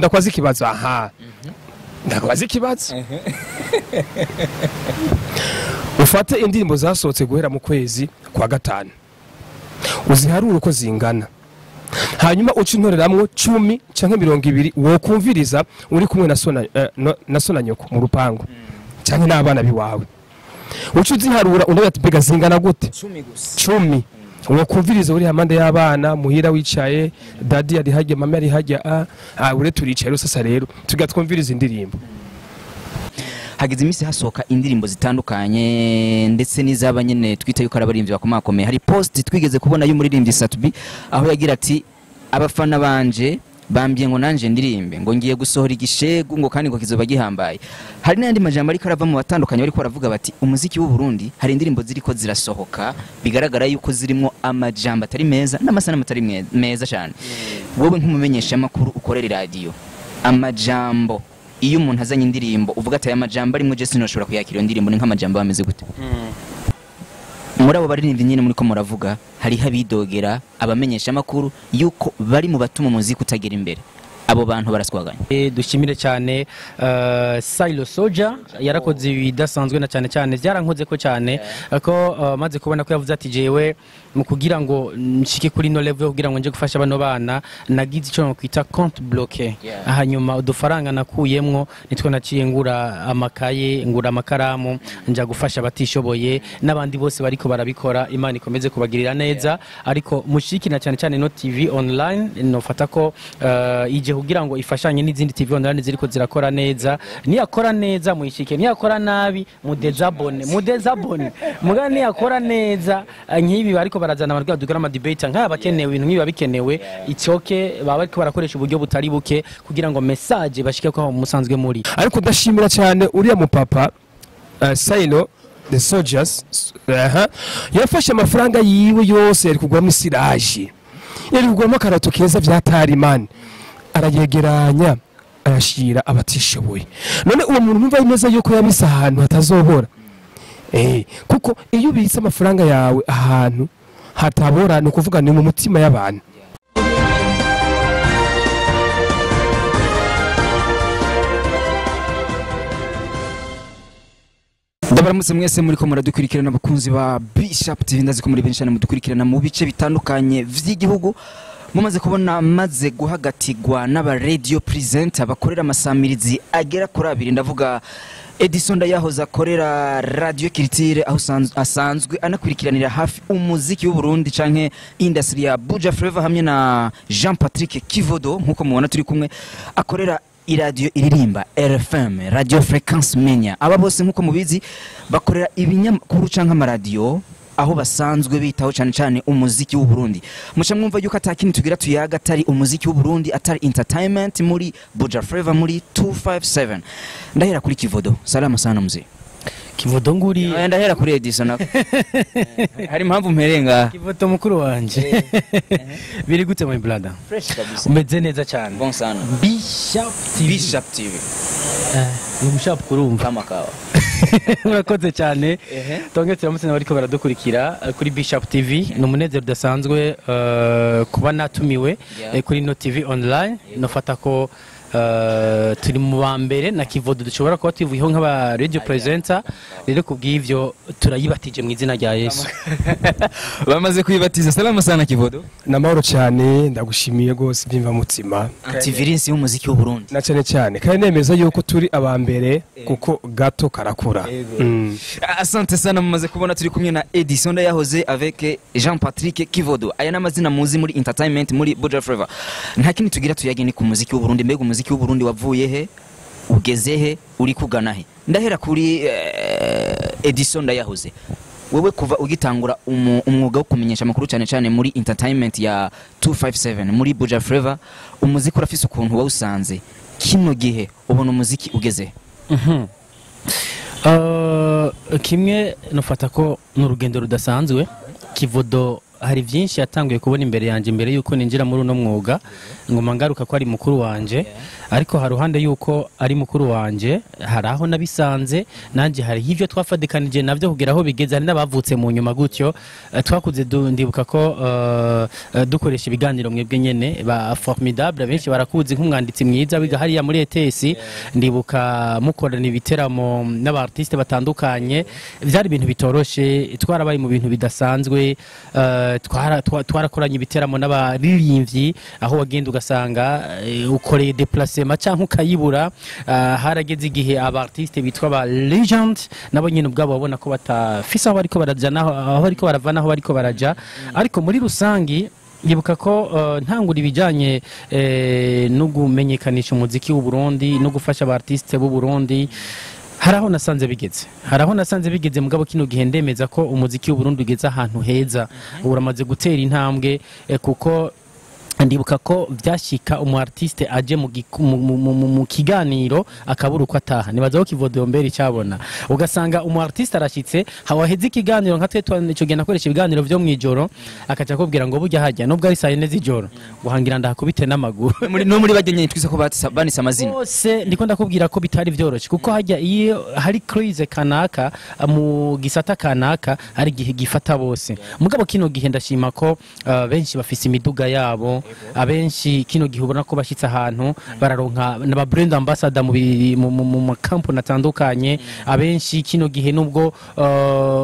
ndakwaza ikibazo aha ndakwaza ikibazo ufate indirimbo zasohotse guhera mu kwezi kwa gatanu uziharura uko zingana hanyuma uca intoreramwo 10 canke 20 wokumviriza uri kumwe na sona nyoko mu rupangu canke n'abana biwawe uca uziharura unaga tibega zingana gute 10 gusa 10 wokumviriza uri hamande y'abana muhira wicaye dadi ari hajya mama ari hajya ure turicaye rero sasa rero tugatwumviriza indirimbo hagize imisi hasohoka indirimbo zitandukanye ndetse n'izaba nyene twita yuko arabarimvye bakomakomeye hari post twigeze kubona y'umuririmbyi Satubi aho yagira ati abafana banje bambye ngo nanje ndirimbe ngo ngiye gusohora igishegu ngo kandi ngo kizoba gihambaye hari n'andi majambo ariko arava mu batandukanye bariko baravuga bati umuziki w'u Burundi hari indirimbo ziriko zirasohoka bigaragara yuko zirimo amajambo atari meza n'amasana atari meza cyane wowe nk'umumenyesha makuru ukorera radio amajambo iyo umuntu azanye indirimbo uvuga ati aya majambo ari mu je sinoshobora kuyakira indirimbo ni nk'amajambo bameze gute muri abo baririmbyi nyine muri ko muravuga hari habidogera abamenyesha makuru yuko bari mu batuma umuziki utagera imbere abo bantu baraswaganye dushimire cyane Silo Soja yarakoze ibidasanzwe na cyane byarankoze ko cyane ko maze kubona ko yavuze ati jewe mu kugira ngo nshike kuri no level kugira ngo nje gufasha bano bana nagize icyo nokwita compte bloqué hanyuma udufaranga nakuyemwo nitwo naciye ngura amakaye ngura amakaramu nja gufasha batishoboye n'abandi bose bariko barabikora Imana ikomeze kubagirira neza ariko mushikina cyane no TV online nofata ko ije kugira ngo ifashanye n'izindi TV online ziriko zirakora neza niyakora neza muyishike niyakora nabi mudezabone muga niyakora neza nkibi bariko barazana abarwa dukora ama debate nkaya bakenewe ibintu nkibi babikenewe icyoke baba bariko barakoresha uburyo butari buke kugira ngo message bashike ko musanzwe muri ariko ndashimira cyane uriya mu papa Silo the soldiers yafashe amafaranga yiwe yose yari kugura misiraje yari kugura karato keza vyatari man arayegeranya arashira abatishoboye none uwo muntu numva neza yuko yabisa ahantu hatazobora kuko iyo ubitse amafaranga yawe ahantu hatabora no kuvuga ni mu mutima y'abantu Ndabaramutse mwese muri ko muradukurikirana abakunzi ba Bishop TV ndazi ko muri benshi mudukurikirana mu bice bitandukanye vy'igihugu mumaze kubona maze guhagatigwa n'aba radio presenter bakorera amasamirizi agera kuri 2 ndavuga Edisson yahoze akorera radio Kiritire aho asanzwe anakurikiranira hafi umuziki w'u Burundi canke industry ya Buja Flavour hamwe na Jean Patrick Kivodo nkuko mubona turi kumwe akorera iradio iririmba RFM radio frequence menya aba bose nkuko mubizi bakorera ibinyamakuru canke amaradio aho basanzwe bitaho cyane umuziki w'u Burundi muca mwumva yuko atakini tugira tuyaga atari umuziki w'u Burundi atari entertainment muri Buja Flavour muri 257 ndahera kuri Kivodo salama sana mzee Kivodo nguri ndahera kuri Edisson hari impamvu mperenga Kivodo mukuru wanje biri gute my brother fresh kabisa umeze neza cyane bon sana Bishop TV ni Bishop kurumva kama kawa murakoze cyane tonge turamutse n'abariko baradukurikira kuri Bishop TV no munezero udasanzwe kuba natumiwe kuri no TV online nofata ko turi mu bambere na Kivodo dushobora kuba tuvuyeho nk'aba radio presenter rero kubw'ivyo turayibatije mu izina rya Yesu bamaze kwibatiza salama sana Kivodo namahoro cyane ndagushimiye gose byimva mutima antivirus y'umuziki w'u Burundi na cyane kandi nemeza yuko turi abambere kuko gato karakura asante sana mumaze kubona turi kumwe na Edisson yahoze avec Jean Patrick Kivodo aya namazina muzi muri entertainment muri Buja Flavour nta kindi tugira tuyagene ku muziki w'u Burundi mbega umuziki w'u Burundi wavuye he ugeze he uri kugana he ndahera kuri Edisson yahoze wewe kuva ugitangura umwuga wo kumenyesha makuru cyane muri entertainment ya 257 muri Buja Flavour umuziki urafise ukuntu wawusanze kino gihe ubona umuziki ugeze kimwe nofata ko n'urugendo rudasanzwe Kivodo hari byinshi yatanguye kubona imbere yanjye mbere yuko ninjira muri uno mwuga ngoma ngaruka ko ari mukuru wanje ariko hari ruhande yuko ari mukuru wanje hari aho nabisanze nanje hari ivyo twafadikanije navyo kugira aho bigeze hari n'abavutse mu nyuma gutyo twakuze ndibuka ko dukoresha ibiganiro mwebwe nyene ba formidable benshi barakuzi nk'umwanditsi mwiza wiga hariya muri ETS ndibuka mukorana ibiteramo n'abartiste batandukanye byari ibintu bitoroshe twarabaye mu bintu bidasanzwe twarakoranye ibiteramo n'abaririmbyi aho wagenda ugasanga ukoreye déplacement cyangwa ukayibura harageze igihe abartiste bitwa ba legend nabo nyine ubwabo babona ko batafisa aho bariko baraja aho bariko baravana aho bariko baraja ariko muri rusangi yibuka ko ntangura ibijanye no gumenyekanisha umuziki w'u Burundi no gufasha abartiste b'u Burundi haraho nasanze bigeze mugabo kino gihe ndemeza ko umuziki w'u Burundi ugeze ahantu heza uramaze gutera intambwe kuko ndibuka ko byashika umu artiste aje mu kiganiro akabura uko ataha nibaza ko Kivodo mbere cyabona ugasanga umu artiste arashitse hawaheze ikiganiro nka twe ico gihe nakoresha ibiganiro byo mwijoro akaca kubwira ngo bujya hajya nubwo ari saa 4 z'ijoro guhangira ndahakubite n'amaguru no muri bagenye twise ko banise amazina bose ndiko ndakubwira ko bitari byoroshye kuko hajya iyo hari crise kanaka mu gisata kanaka hari gihe gifata bose mugabo kino gihe ndashima ko benshi bafise imiduga yabo abenshi kino gihe ubona ko bashyitse ahantu bararonka n'aba brand ambassador mu makampo natandukanye abenshi kino gihe nubwo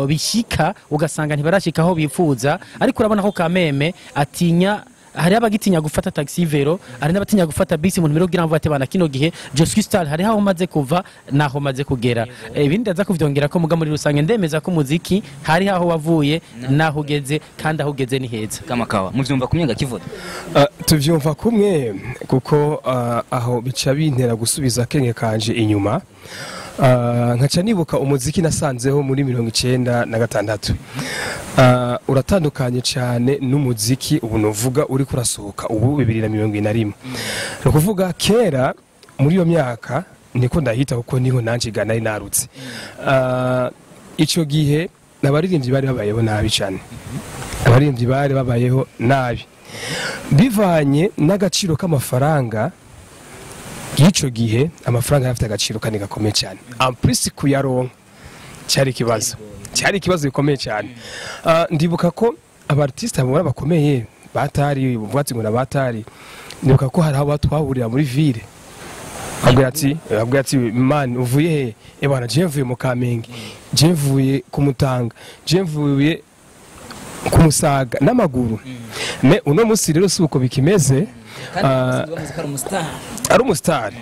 bishika ugasanga ntibarashika aho bifuza ariko urabona ko Kameme atinya hari abagitinya gufata taxi vero hari n'abatinya gufata bisi mu numero kugira ngo batebana kino gihe je suis star hari aho maze kuva naho maze kugera ibindi ndaza kuvyongera ko muga muri rusange ndemeza ko muziki hari aho wavuye naho ugeze kandi aho ugeze ni heza kamakawa muvyumva kumyenga Kivodo tuvyumva kumwe kuko aho bica bintera gusubiza kenge kanje inyuma nkaca nibuka umuziki nasanzeho muri 1996 uratandukanye cyane n'umuziki ubu novuga uri kurasohoka ubu 2021 no kuvuga kera muri iyo myaka niko ndahita kuko niho nanjiga nari narutse ico gihe nabaririmbyi bari babayeho nabi cyane abaririmbyi bari babayeho nabi bivanye n'agaciro k'amafaranga yico gihe amafaranga yafite agaciro kandi gakomeye cyane amplisi kuyaronka cyari ikibazo gikomeye cyane ndibuka ko abartiste abo bakomeye batari ubwatsi ngo nabatari ndibuka ko hari abo twahurira muri ville abwira ati man uvuye he bana je mvuye mu Kamenge je mvuye ku Mutanga je mvuye ku Musaga n'amaguru me uno musi rero suko bikimeze ari umustar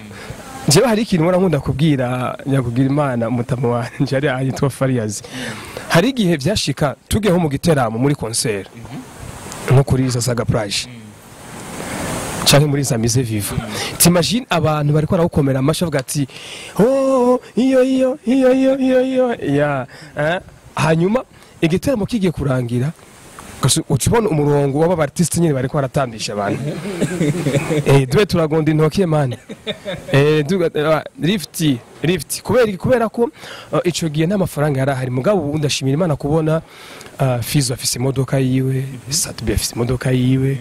nje hari ikintu mbona nkunda kubwira nyakubwira Imana mutama wanje ari ayitwa Fariyazi hari igihe byashika tugeho mu giteramo muri concert nko kuri Saga Plage cyane muri za mise viva t'imagine abantu bari kwara gukomera amasha avuga ati oh iyo ya hanyuma igiteramo kigiye kurangira ukibona umurongo w'aba artiste nyine bari ko baratambisha abantu dwe turagonda intoki man lift kubera ko ico gihe n'amafaranga yarahari mugabo ubu ndashimira Imana kubona Fizo afise imodoka yiwe Satube afise imodoka yiwe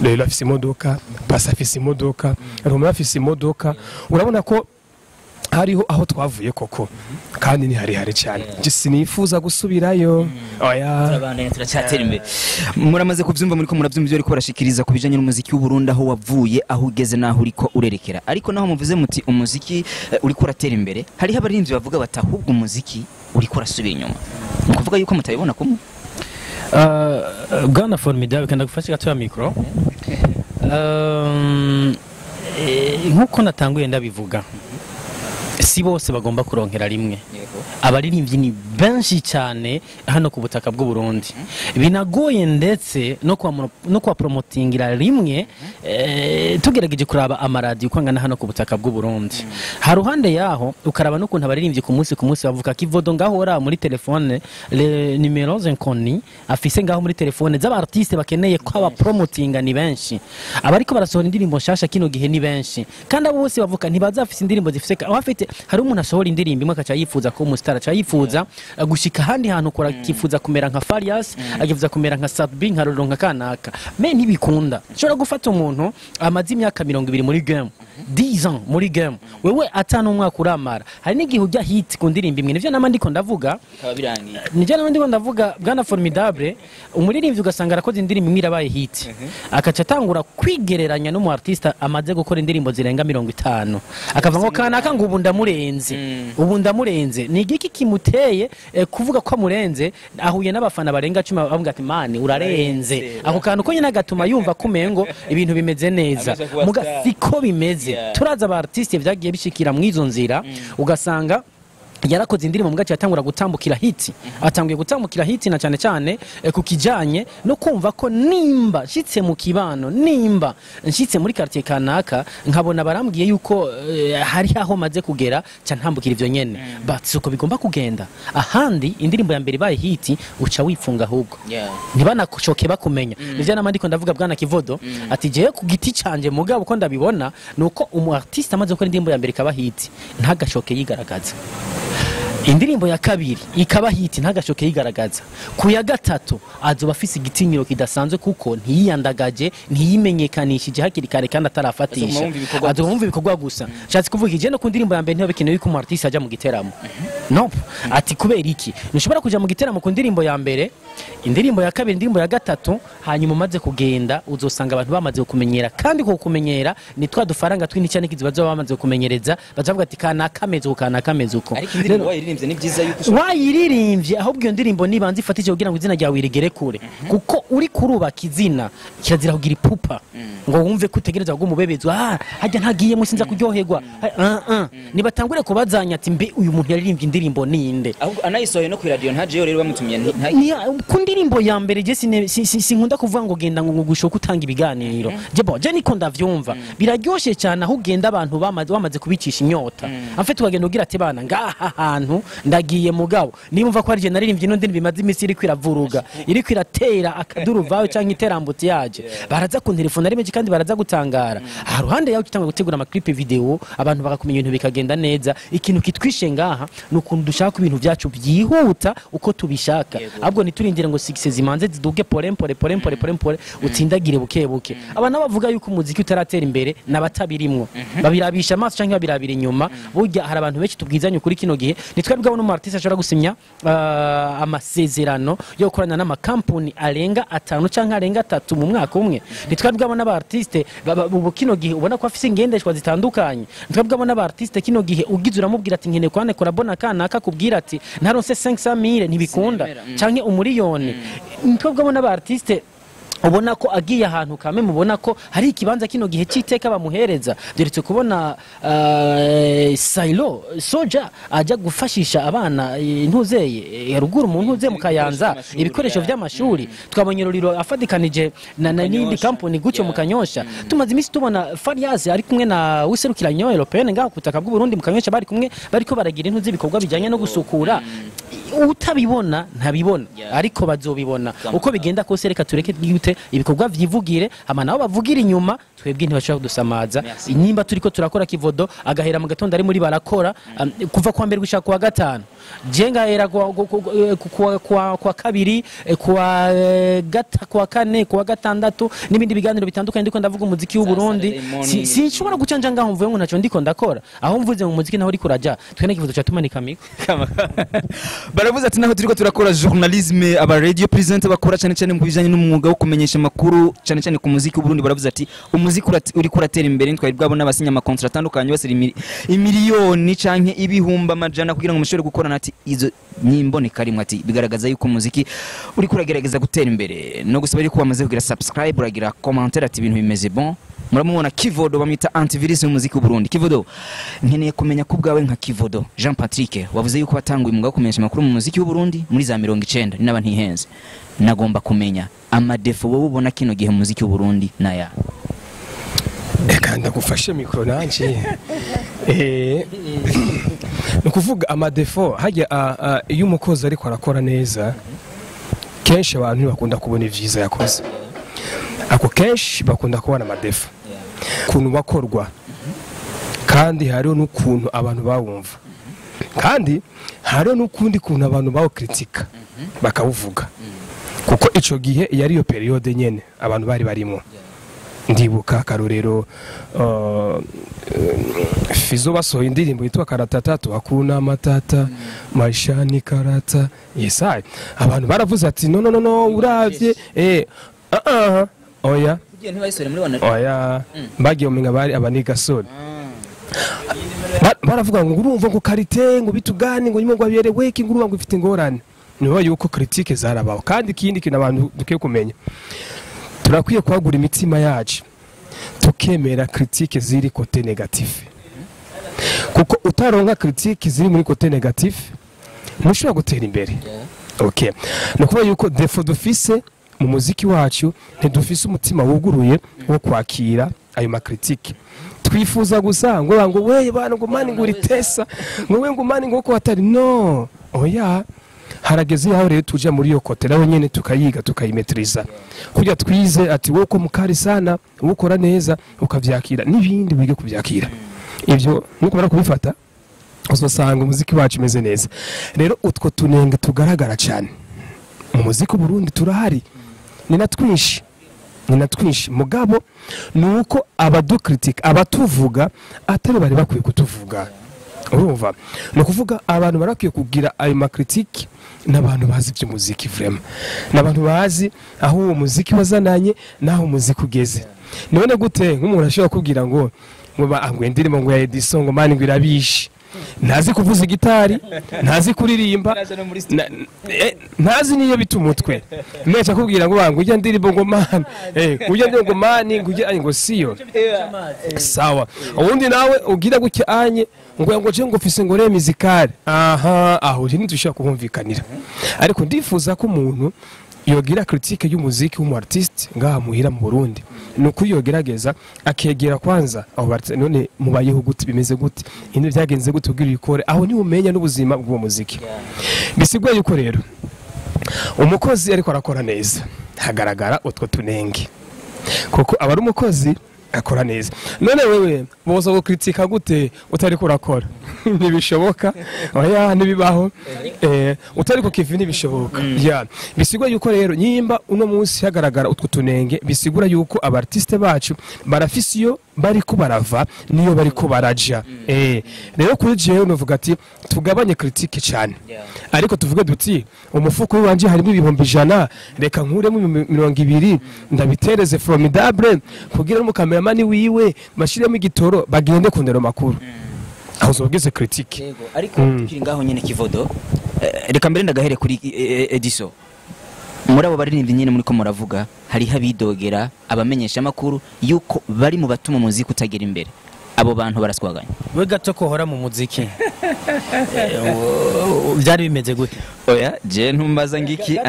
Lelo afise imodoka Pasa afise imodoka Roma afise imodoka urabona ko hariho aho twavuye koko kandi ni hari cyane sinifuza gusubirayo oya turacyatera imbere muramaze kuvyumva muri ko muravyumva ibyo ariko barashikiriza kubijanye n'umuziki w'u Burundi aho wavuye aho ugeze naho uriko urerekera ariko naho muvuze muti umuziki uriko uratera imbere hariho abarinzi bavuga batahubwa umuziki uriko urasubira inyuma ni kuvuga yuko mutayibona kumwe bwana formidable kandi gufasha gato ya micro nkuko natanguye ndabivuga si bose bagomba kuronkera rimwe abaririmbyi ni benshi cyane hano ku butaka bw'u Burundi binagoye ndetse no kwa promotingira rimwe tugerageje kuraba amaradi ukangana hano ku butaka bw'u Burundi haruhande yaho ukaraba no kuntu abaririmbyi ku munsi bavuga Kivodo ngaho ora muri telefone le numéros inconnus afise ngaho muri telefone z'abartiste bakeneye ko aba promotinga ni benshi abariko barasohora indirimbo nshasha kino gihe ni benshi kandi abo bose bavuga ntibazafise indirimbo zifise abafite hari umuntu asohora indirimbo imwe akaca yifuza ko umustar aca yifuza gushika handi hantu ukora akifuza kumera nka Farias akifuza kumera nka Sadbi nka Roronka kanaka me ntibikunda ushobora gufata umuntu amazi imyaka 20 muri game 10 ans muri game wewe atanu umwaka uramara hari n'igihe ujya hit ku ndirimbo imwe nivyo nama ndiko ndavuga nivyo nama ndiko ndavuga bwana formidable umuririmbyi ugasanga arakoze indirimbo imwe irabaye hit akaca atangura kwigereranya n'umu artiste amaze gukora indirimbo zirenga 50 akava ngo kanaka ngo ubu ndamurenze ni igiki kimuteye kuvuga ko amurenze ahuye n'abafana barenga 10 bavuga ati mani urarenze ako kantu ko nyine agatuma yumva kumengo ibintu bimeze neza muga siko bimeze turaza aba artiste vyagiye bishikira mu izo nzira ugasanga yarakoze indirimbo mu gace yatangura gutambukira hiti atanguye gutambukira hiti na cyane cyane ku kijanye no kumva ko nimba nshitse mu kibano nimba nshitse muri quartier kanaka nkabona barambwiye yuko hari aho maze kugera cya ntambukira ivyo nyene but suko bigomba kugenda ahandi indirimbo ya mbere baye hiti uca wifunga ahubwo ntibanakushoke bakumenya nivyo namandiko ndavuga bwana Kivodo ati je ku giti canje mugabo ko ndabibona nuko umu artiste amaze gukora indirimbo ya mbere kaba hiti ntagashoke yigaragaza indirimbo ya kabiri ikaba hiti ntagashoke yigaragaza ku ya gatatu azoba afise igitinyiro kidasanzwe kuko ntiyandagaje ntiyimenyekanishije hakiri kare kandi atarafatisha azumva ibikorwa gusa cyatse kuvuga ije no ku ndirimbo ya mbere ntiyo bikenewe ko artiste aja mu giteramo nope ati kubera iki ntushobora kuja mu giteramo ku ndirimbo ya mbere indirimbo ya kabiri indirimbo ya gatatu hanyuma umaze kugenda uzosanga abantu bamaze kumenyera kandi ko kumenyera ni twa dufaranga twini cyane kizibazo bamaze kumenyereza bazavuga ati kana kameze uko ni byiza yuko wayiririmbye ahubwo iyo ndirimbo nibanze ifatije kugira ngo izina ryawe irigere kure kuko uri kurubaka izina kirazira kugira ipupa ngo wumve ko utegereza ngo umubebezwa hajya ntagiye musinza kuryoherwa nibatangure kubazanya ati mbe uyu muntu yaririmbye indirimbo ninde ahubwo anayisohoye no ku radio ntaje rero bamutumye ku ndirimbo ya mbere je sinkunda kuvuga ngo genda ngo gushoka utanga ibiganiro je niko ndavyumva biraryoshe cyane aho ugenda abantu bamaze kubicisha inyota afite tugagenda ugira ati bana ngaha hantu ndagiye mugabo nimumva ko ari je naririmbye ino ndirimbo bimaze imisi iri kwiravuruga iri kwiratera akaduru vawe canke iterambuti yaje baraza ku telefone ari meje kandi baraza gutangara ruhande yawe kitangwa gutegura ama clip video abantu bakakumenya ibintu bikagenda neza ikintu kitwishe ngaha nukuntu dushaka ibintu byacu byihuta uko tubishaka ahubwo niturindire ngo success zimanze ziduge porempore utsindagire buke abana bavuga yuko umuziki utaratera imbere nabatabirimwo babirabisha amaso canke babirabira inyuma burya hari abantu benshi tubwizanye kuri kino gihe nitwebwe no artiste ashobora gusinya amasezerano yo gukorana n'amakampuni arenga 5 canke arenga 3 mu mwaka umwe nitwebwe n'aba artiste ubu kino gihe ubona ko afise ingendeshwa zitandukanye nitwebwe n'aba artiste kino gihe ugize uramubwira ati nkene kwane korabona kana akakubwira ati naronse 500,000 ntibikunda canke umuriyoni nitwebwe n'aba artiste ubona ko agiye ahantu kame mubona ko hari ikibanza kino gihe citeka bamuhereza deretse kubona Sailo Soja aja gufashisha abana intuzeye ruguru mu ntuze mu Kayanza ibikoresho by'amashuri twabonye ruriro afadikanije na nindi company gucyo mu Kanyosha tumaze imisi tubona Farias ari kumwe na wiserukiranye European ngaho kutaka bw'u Burundi mu Kanyosha bari kumwe bariko baragira intuze ibikorwa bijanye no gusukura utabibona ntabibona ariko bazobibona uko bigenda kose reka tureke twite ibikorwa vyivugire ama nabo bavugira inyuma twebwe ntibashaka kudusamaza nimba turiko turakora Kivodo agahera mu gatondo ari muri barakora kuva kwa mbere gushaka kwa gatanu jenga era kwa kabiri kwa kane kwa gatandatu n'ibindi biganiro bitandukanye ndiko ndavuga umuziki w'u Burundi sinshobora gucanja ngaho mvuye ngo naco ndiko ndakora aho mvuze mu muziki naho uri kuraja twene Kivodo cyatumanika miko baravuze ati naho turiko turakora journalisme aba radio presenter bakora cyane cyane mu bijanye n'umwuga wo kumenyesha makuru cyane cyane ku muziki w'u Burundi baravuze ati umuziki uri kuratera imbere twari bwabona abasinya ama contract atandukanye bose imiliyoni canke ibihumba amajana kugira ngo mushobore gukorana ati izo nyimboneka rimwe ati bigaragaza yuko umuziki uri kuragerageza gutera imbere no gusaba yuko bamaze kugira subscribe uragira commentaire ati ibintu bimeze bon muramubona Kivodo bamwita antivirus mu muziki w'u Burundi Kivodo nkeneye kumenya ko bwawe nka Kivodo Jean Patrick wavuze yuko batanguye umwuga wo kumenyesha makuru mu muziki w'u Burundi muri za 90 ni naba ntihenze nagomba kumenya amadefo wowe ubona kino gihe mu muziki w'u Burundi naya eka ndagufashe mikro nanje nukuvuga amadefo hajya iyo umukozi ariko arakora neza kenshi abantu bakunda kubona ivyiza yakoze ako kenshi bakunda kubona amadefo kuntu bakorwa kandi hariho n'ukuntu abantu bawumva kandi hariho n'ukundi kuntu abantu bawukritika bakawuvuga kuko ico gihe yari yo periode nyene abantu bari barimo ndibuka akarorero Fizo basohoye indirimbo yitwa Karatatu hakuna matata maishani karata yesai abantu baravuze ati no uravye oya oya bagiye umenga bari abanigasore baravuga ngo urumva ngo karite ngo bitugane ngo nyuma ngo aberewe ki ngurumva ngo ifite ingorane niho yuko critique zarabaho kandi ikindi kintu abantu duke kumenya turakwiye kwagura imitima yacu tukemera critique ziri kote negative kuko utaronka critique ziri muri kote negative ntushobora gutera imbere okay no kuba yuko defo dufise mu muziki wacu ntidufise umutima wuguruye wo kwakira ayo makritike twifuza gusa ngo we bana ngo mani ngo uritesa ngo we ngo mani ngo ko atari no oya harageze yaho rero tuja muri yo kote nawe nyene tukayiga tukayimetriza kujya twize ati woko mukari sana ukora neza ukavyakira nibindi wige kuvyakira ivyo nuko bara kubifata uzosanga umuziki wacu umeze neza rero utwo tunenge tugaragara cyane mu muziki Burundi turahari ni natwinshi mugabo nuko abadukritika abatuvuga atari bari bakwiye kutuvuga urumva no kuvuga abantu barakwiye kugira ayo makritike n'abantu bazi by'umuziki vraiment n'abantu bazi aho uwo muziki wazananye naho umuziki ugeze none gute nk'umuntu ashobora kubwira ngo indirimbo ngo ya Edisson ngo mani ngo irabishe ntazi kuvuza gitari ntazi kuririmba ntazi niyo bitumutwe mecha kubwira ngo bangu ujya ndirimbo ngo man ujya ngo mani ngo siyo sawa ubundi nawe ugira gucya anye ngo je ngo fise ngo re muzikari aho ntitushaka kuhumvikanira ariko ndifuza ko umuntu yogira critique y'umuziki w'umu artiste ngaha muhira mu Burundi nuko yogerageza akegera kwanza aho none mubayeho gute bimeze gute indi byagenze gute ugira ikore aho ni umenya n'ubuzima bw'uwo muziki bisigwa yuko rero umukozi ariko arakora neza hagaragara utwo tunenge kuko abari umukozi akora neza none wewe boza go kritika gute utari kurakora nibishoboka oya nibibaho utari ko kivi nibishoboka ya bisigwa yuko rero nyimba uno munsi hagaragara utwo tunenge bisigura yuko abartiste bacu barafisiyo bari ko barava niyo bari ko baraja rero kuri jewe novuga ati tugabanye critique cyane ariko tuvuge duti umufuko wanje harimo ibihumbi 100 reka nkuremo 200 ndabitereze formidable kugira mu cameraman wiwe bashiremo igitoro bagende kundero makuru aho zogeze critique yego ariko tukiri ngaho nyene Kivodo reka mbere ndagahere kuri Edisson muri abo baririmbyi nyene muri ko muravuga hari habidogera abamenyesha makuru yuko bari mu batuma muziki utagera imbere abo bantu baraswaganya we gato ko hora mu muziki byari bimeze gute oya je ntumbaza ngiki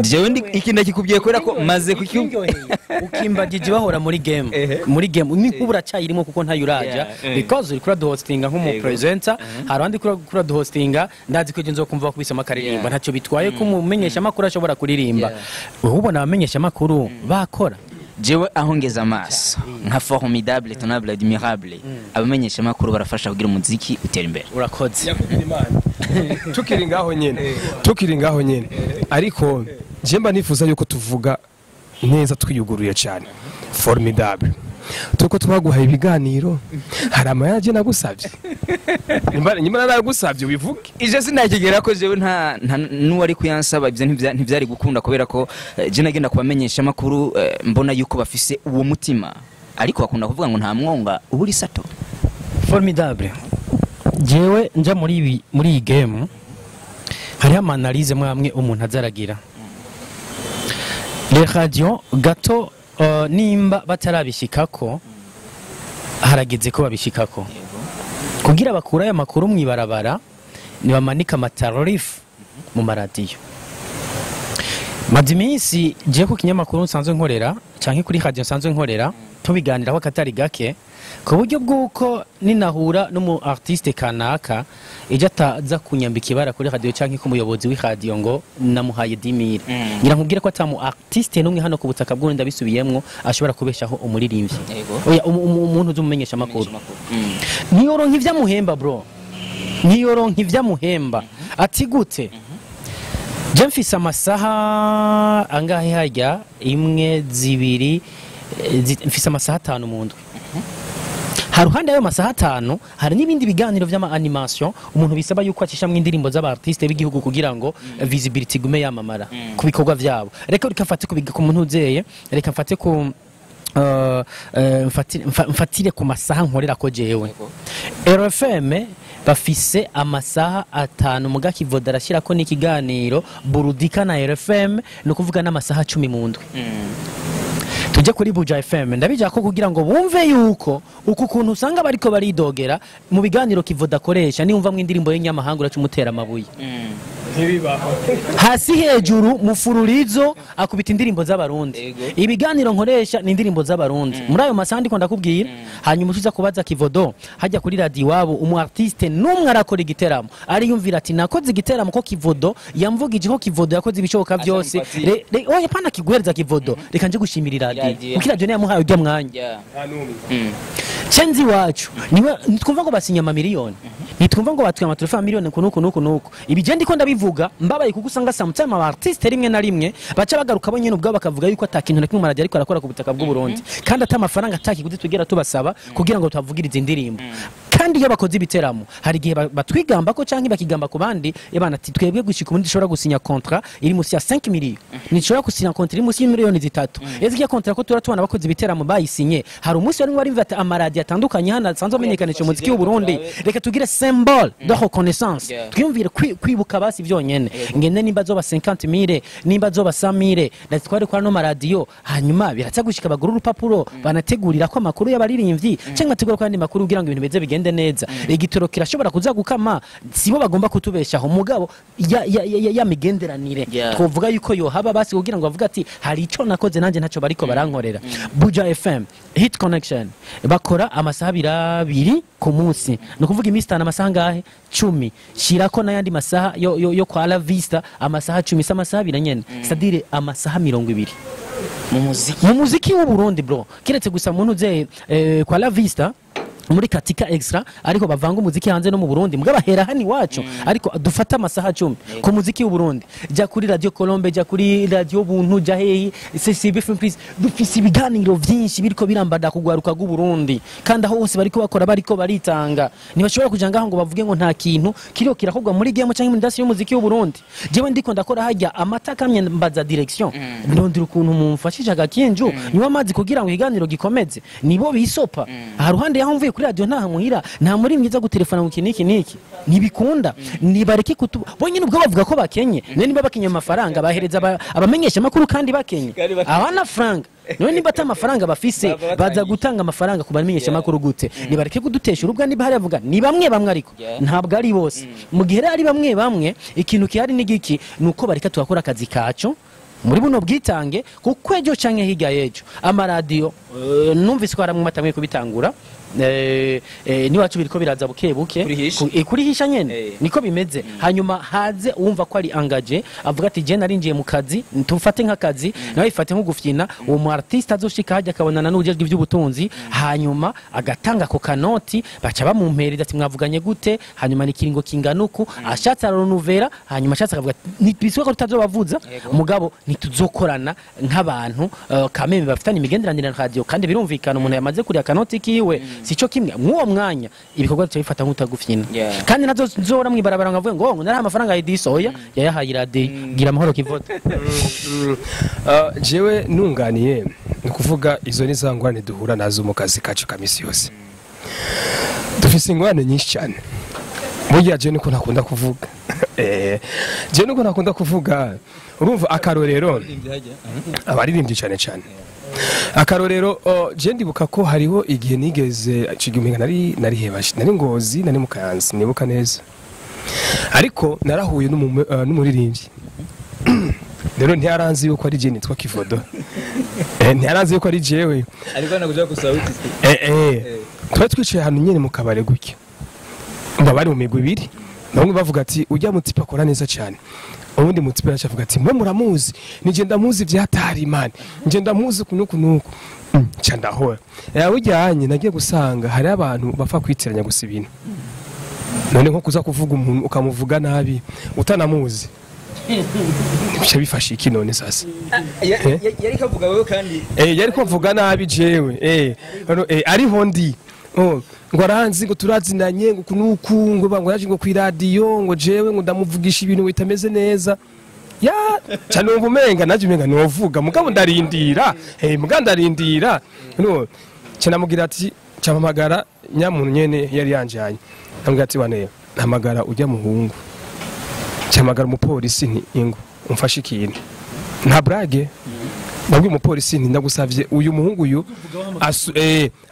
je ndi ikinda kikubwiye kwera ko maze ukimbagije bahora muri game ni kubura cyayirimo kuko ntayuraja because uri kura hostinga nk'umu presenter harandi kura hostinga ndazi ko nzo kumva kubisa makaririmba ntacyo bitwaye ko umumenyesha makuru ashobora kuririmba ubona abamenyesha makuru bakora jewe aho ngeza amaso nka formidable tonable admirable abamenyesha makuru barafasha kugira umuziki utera imbere urakoze tukiri ngaho nyene ariko jemba nifuza yuko tuvuga neza twiyuguruye cyane formidable tuko twaguhaye ibiganiro hari amayaje nagusabye nyuma naragusabye wivuge ije sinakigera ko jewe nta nuwari kuyansaba ibyo ntivyari gukunda kubera ko je nagenda kubamenyesha makuru mbona yuko bafise uwo mutima ariko bakunda kuvuga ngo nta mwonga uburi sato formidable jewe nja muri iyi game hari amanalize mwamwe umuntu azaragira les radios gato nimba batarabishikako harageze ko babishikako kugira bakura aya makuru mwibarabara nibamanika amatarif mu maradiyo madimisi je ku kinyamakuru nsanzwe nkorera canke kuri radio nsanzwe nkorera tubiganiraho akatari gake ku buryo bw'uko ninahura n'umu artiste kanaka ijya ataza kunyambika ibara kuri radio cyangwa k'umuyobozi w'iradiyo ngo namuhaye 10,000 ngira nkubwire ko atamu artiste n'umwe hano ku butaka bw'undi ndabisubiyemwo ashobora kubeshaho umuririmbyi oya umuntu uzumenyesha makuru niyoronka ivyamuhemba bro niyoronka ivyamuhemba ati gute je mfise amasaha angahe hajya imwe zibiri mfise amasaha 5 mu ndwi haruhande ayo masaha 5 hari n'ibindi biganiro vy'ama animation umuntu bisaba yuko acishamwe indirimbo z'aba artiste b'igihugu kugira ngo visibility gume yamamara ku bikorwa vyabo reka rikafate ku muntu uzeye reka mfate ku mfatire ku masaha nkorera ko jewe RFM bafise amasaha 5 muga Kivodo arashira ko n'ikiganiro burudika na RFM no kuvuga n'amasaha 10 mu ndwi tujye kuri Buja FM ndabija ko kugira ngo bumve yuko uku kuntu usanga bariko baridogera mu biganiro Kivodo akoresha ni umva mu indirimbo y'inyamahanga uracumutera amabuye hasi hejuru mufururizo akubita indirimbo z'abarundi ibiganiro nkoresha ni indirimbo z'abarundi muri ayo masandi ko ndakubwira hanyuma ukiza kubaza Kivodo hajya kuri radio wabo umu artiste numwe arakora igiteramo ari yumvira ati nakoze igiteramo ko Kivodo yamvugije ko Kivodo yakoze ibishoboka byose oya pana kiguhereza Kivodo reka nje gushimira radio kuko radio ne yamuhaye ujya mwanya Chenzi wacu niwe twumva ngo basinya amamiliyoni nitwumva ngo batwe amatelefone miliyoni kunuko ibije ndiko ndabivuga mbabaye kuko usanga sometimes aba artiste rimwe na rimwe baca bagaruka bonyene ubwo bakavuga yuko atakintu nakimwe radio ariko arakora ku butaka bw'u Burundi kandi atamafaranga atakiguzi tugera tubasaba kugira ngo tuvugirize indirimbo kandi iyo bakoze ibiteramo hari gihe batwigamba ko canke bakigamba ku bandi yabana ati twebwe gushika ubundi dushobora gusinya contrat iri musi ya 5 millions nishobora gusinya contrat iri musi y'imiliyoni 3 eziki ya contrat ko turatubana bakoze ibiteramo bayisinye hari umunsi wari wari mvata amaradi atandukanye hana sanzo menyekanisha umuziki w'u Burundi reka tugire symbole de reconnaissance twiyumvire kwibuka basi byonyene ngende nimba zoba 50,000 nimba zoba 100,000 natware kwa no maradiyo hanyuma biratsa gushika baguru urupapuro banategurira ko amakuru y'abaririmbyi cyangwa tegura kandi makuru kugira ngo ibintu beze bigende neza igitoro kirashobora kuza gukama sibo bagomba kutubeshaho mugabo ya migenderanire twovuga yuko yo haba basi kugira ngo bavuga ati hari ico nakoze nanje ntaco bariko barankorera Buja FM hit connection bakora amasaha 2 ku munsi no kuvuga imistana amasaha ngahe 10 shirako nayandi masaha yo kwa La Vista amasaha 10 amasaha 2 nyene c'est-à-dire amasaha 20 mu muziki w'u Burundi bro kiretse gusa muntu ze kwa La Vista muri katika extra ariko bavanga umuziki hanze no mu Burundi mbwa bahera hani wacu ariko dufata amasaha 10 ku muziki w'u Burundi ja kuri radio Colombe ja kuri radio Buntu ja heyi CCB please dufise ibiganiro vyinshi biriko birambada kugwaruka bw'u Burundi kandi aho hose bariko bakora bariko baritanga ntibashobora kujanga ngo bavuge ngo nta kintu kiriyo kirakogwa muri game cyangwa industry y'umuziki w'u Burundi jewe ndiko ndakora hajya amatakamye mbaza direction ndondira ukuntu mumfashije agakinju niwe amazi kugira ngo iganiro gikomeze nibo bisopa haruhande yaho mvuye kuri radio nta muhira nta muri mwiza gutelefona mu kiniki nibikunda nibareke kutu bonyine ubwo bavuga ko bakenye niba bakenye amafaranga bahereza abamenyesha makuru kandi bakenye abana franga none niba amafaranga bafise baza gutanga amafaranga ku bamenyesha makuru gute nibareke kudutesha urubwa niba hari avuga ni bamwe ariko ntabwo ari bose mu gihe ari bamwe ikintu kihari n'igiki nuko bareka twakora akazi kacu muri buno bwitange kuko ejo canke higa yejo amaradiyo numvise ko aramwe matamwe kubitangura niwacu biriko biraza buke kurihisha nyene niko bimeze hanyuma haze umva ko ari angaje avuga ati je narinjiye mu kazi tufate nk'akazi nawe ifate nk'ugufyina uwo mu artiste azoshika hajya akabonana n'ubujejwe by'ubutunzi hanyuma agatanga ko kanoti baca bamumpereza ati mwavuganye gute hanyuma nikiringo kinganuku ashatse aronuvera hanyuma ashatse akavuga biswe ko tutazobavuza mugabo nituzokorana nk'abantu kameme bafitanye imigenderanire na radio kandi birumvikana umuntu yamaze kuri akanoti kiwe sico kimwe mwuwo mwanya ibikorwa cyabifata nk'utagufyina kandi nazo zora mwibarabara ngavuye ngo nari amafaranga Edisson yayahaye radio gira amahoro Kivodo jewe nunganiye ni kuvuga izo ni za ngwane duhura nazo mu kazi kacu kamisi yose dufise ingwane nyinshi cyane burya je niko nakunda kuvuga je niko nakunda kuvuga urumva akarorero abaririmbyi cyane akarorero je ndibuka ko hariho igihe nigeze cigimenga nari hebashi nari Ngozi nari Mukayanza nibuka neza ariko narahuye n'umuririmbyi rero ntiyaranzi yuko ari je nitwa Kivodo ntiyarazi yuko ari jewe ariko nakuja gusaba uti twari twicaye ahantu nyene mu kabare gutya mba bari mu migwi ibiri bamwe bavuga ati ujya mu tipa akora neza cyane ubundi mu tipa avuga ati mwe muramuzi nije ndamuzi vyatari imana nje ndamuzi kunuku nuku ca ndahora ujyanye nagiye gusanga hari abantu bapfa kwitiranya gusa ibintu none nko kuza kuvuga umuntu ukamuvuga nabi utanamuzi bica bifashe iki none sasa yari kavuga wewe kandi yari kuvuga nabi jewe ariho ndi ngo aranzi ngo turazinanye ngo kunuku ngo bango yaje ngo ku radio ngo jewe ngo ndamuvugisha ibintu bitameze neza ya cyane umva umenga naje umenga novuga mugabo ndarindira ndarindira no cyanamugira ati cyamamagara nyamuntu nyene yari yanjanye ambwira ati wane hamagara ujya muhungu cyamagara umupolisi nti ingo umfashe ikintu nta brage babwi umupolisi nti ndagusavye uyu muhungu uyu